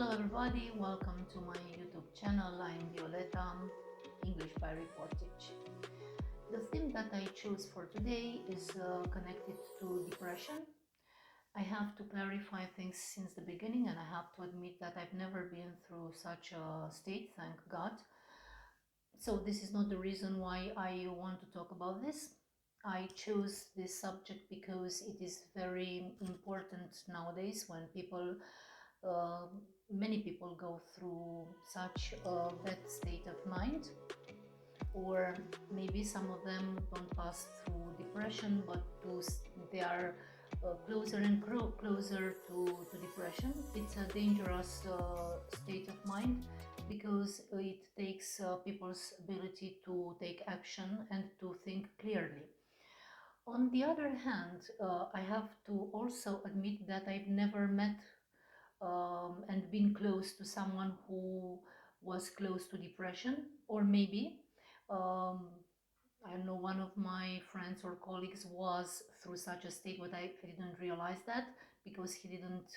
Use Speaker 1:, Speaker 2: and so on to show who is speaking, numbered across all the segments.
Speaker 1: Hello everybody, welcome to my YouTube channel. I'm Violeta, English by Reportage. The theme that I chose for today is connected to depression. I have to clarify things since the beginning, and I have to admit that I've never been through such a state, thank God. So this is not the reason why I want to talk about this. I chose this subject because it is very important nowadays when many people go through such a bad state of mind, or maybe some of them don't pass through depression, but they are closer and closer to depression. It's a dangerous state of mind because it takes people's ability to take action and to think clearly. On the other hand, I have to also admit that I've never met and been close to someone who was close to depression, or maybe I know one of my friends or colleagues was through such a state, but I didn't realize that because he didn't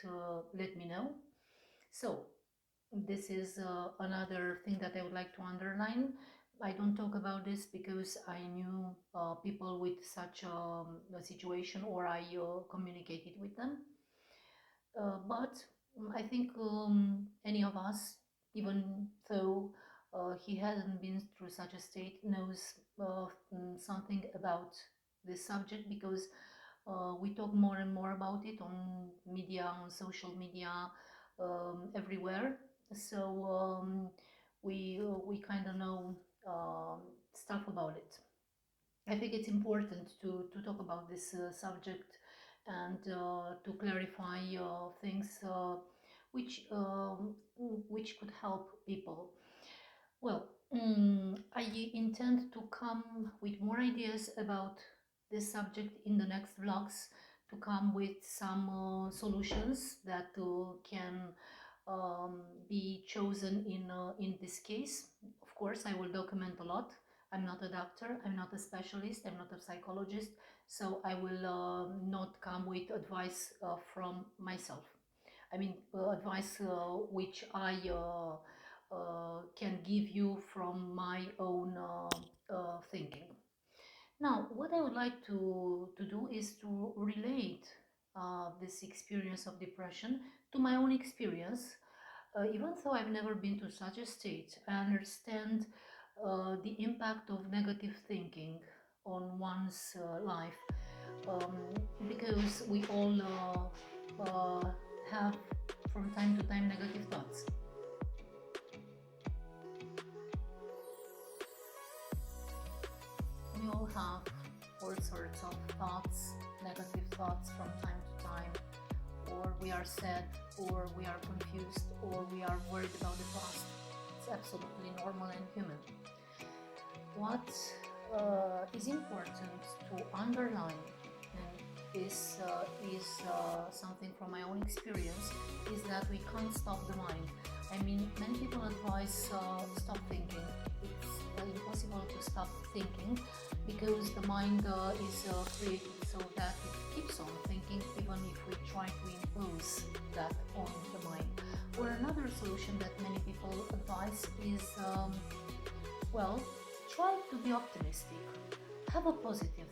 Speaker 1: let me know. So this is another thing that I would like to underline. I don't talk about this because I knew people with such a situation, or I communicated with them. But I think any of us, even though he hasn't been through such a state, knows something about this subject because we talk more and more about it on media, on social media, everywhere. So we kind of know stuff about it. I think it's important to talk about this subject and to clarify things which could help people. Well, I intend to come with more ideas about this subject in the next vlogs, to come with some solutions that can be chosen in this case. Of course, I will document a lot. I'm not a doctor, I'm not a specialist, I'm not a psychologist, so I will not come with advice from myself. I mean, advice which I can give you from my own thinking. Now, what I would like to do is to relate this experience of depression to my own experience. Even though I've never been to such a state, I understand the impact of negative thinking on one's life, because we all have from time to time negative thoughts. We all have all sorts of thoughts, negative thoughts from time to time, or we are sad, or we are confused, or we are worried about the past. It's absolutely normal and human. What is important to underline, and this is something from my own experience, is that we can't stop the mind. I mean, many people advise stop thinking. It's impossible to stop thinking because the mind is created so that it keeps on thinking, even if we try to impose that on the mind. Or another solution that many people advise is, well, try to be optimistic. Have a positive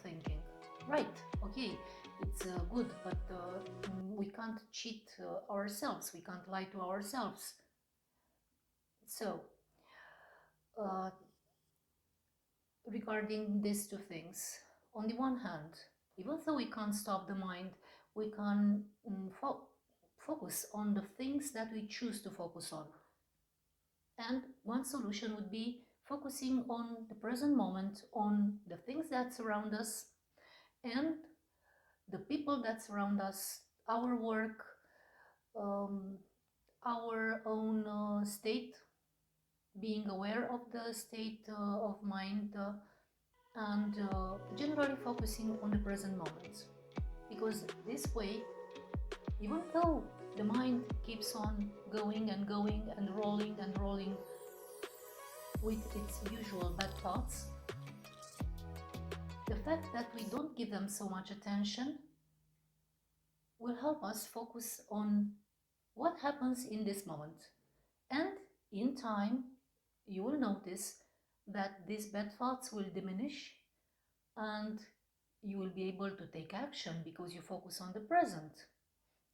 Speaker 1: thinking. Right, okay, it's good, but we can't cheat ourselves. We can't lie to ourselves. So, regarding these two things, on the one hand, even though we can't stop the mind, we can focus on the things that we choose to focus on. And one solution would be focusing on the present moment, on the things that surround us and the people that surround us, our work, our own state, being aware of the state of mind, and generally focusing on the present moment. Because this way, even though the mind keeps on going and going and rolling with its usual bad thoughts, the fact that we don't give them so much attention will help us focus on what happens in this moment. And in time, you will notice that these bad thoughts will diminish and you will be able to take action because you focus on the present.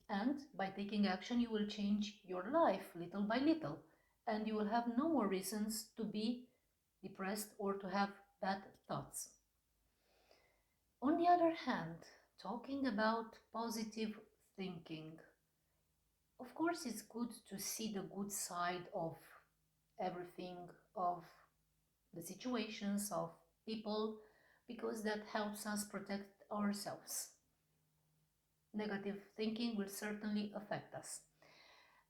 Speaker 1: And by taking action, you will change your life little by little, and you will have no more reasons to be depressed or to have bad thoughts. On the other hand, talking about positive thinking, of course, it's good to see the good side of everything, of the situations, of people, because that helps us protect ourselves. Negative thinking will certainly affect us.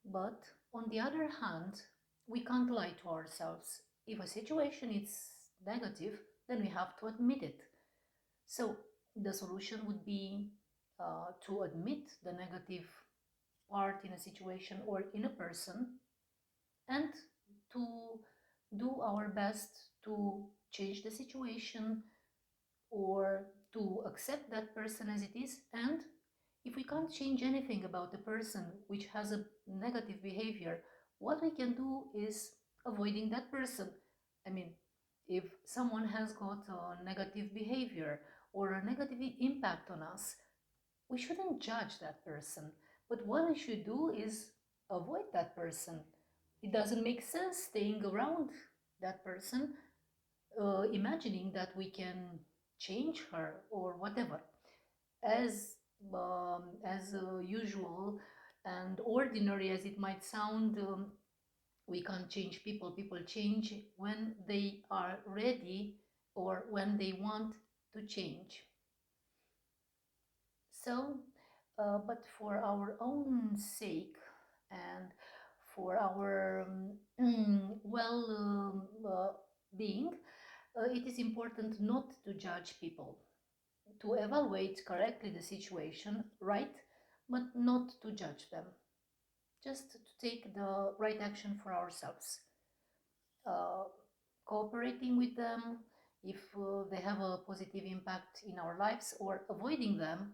Speaker 1: But on the other hand, we can't lie to ourselves. If a situation is negative, then we have to admit it. So the solution would be to admit the negative part in a situation or in a person and to do our best to change the situation or to accept that person as it is. And if we can't change anything about the person which has a negative behavior, what we can do is avoiding that person. I mean, if someone has got a negative behavior or a negative impact on us, we shouldn't judge that person. But what we should do is avoid that person. It doesn't make sense staying around that person, imagining that we can change her or whatever. As usual and ordinary as it might sound, we can't change people. People change when they are ready or when they want to change. So, but for our own sake and for our being, it is important not to judge people, to evaluate correctly the situation, right, but not to judge them, just to take the right action for ourselves. Uh, Cooperating with them if they have a positive impact in our lives, or avoiding them,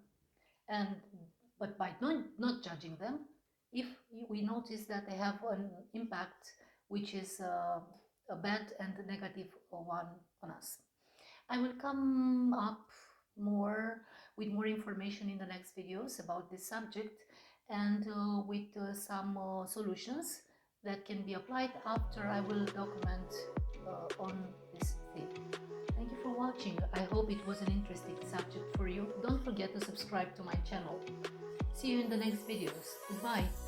Speaker 1: and but by not judging them if we notice that they have an impact which is a bad and negative one on us. I will come up more with more information in the next videos about this subject, and with some solutions that can be applied after I will document on this theme. Thank you for watching. I hope it was an interesting subject for you. Don't forget to subscribe to my channel. See you in the next videos. Goodbye.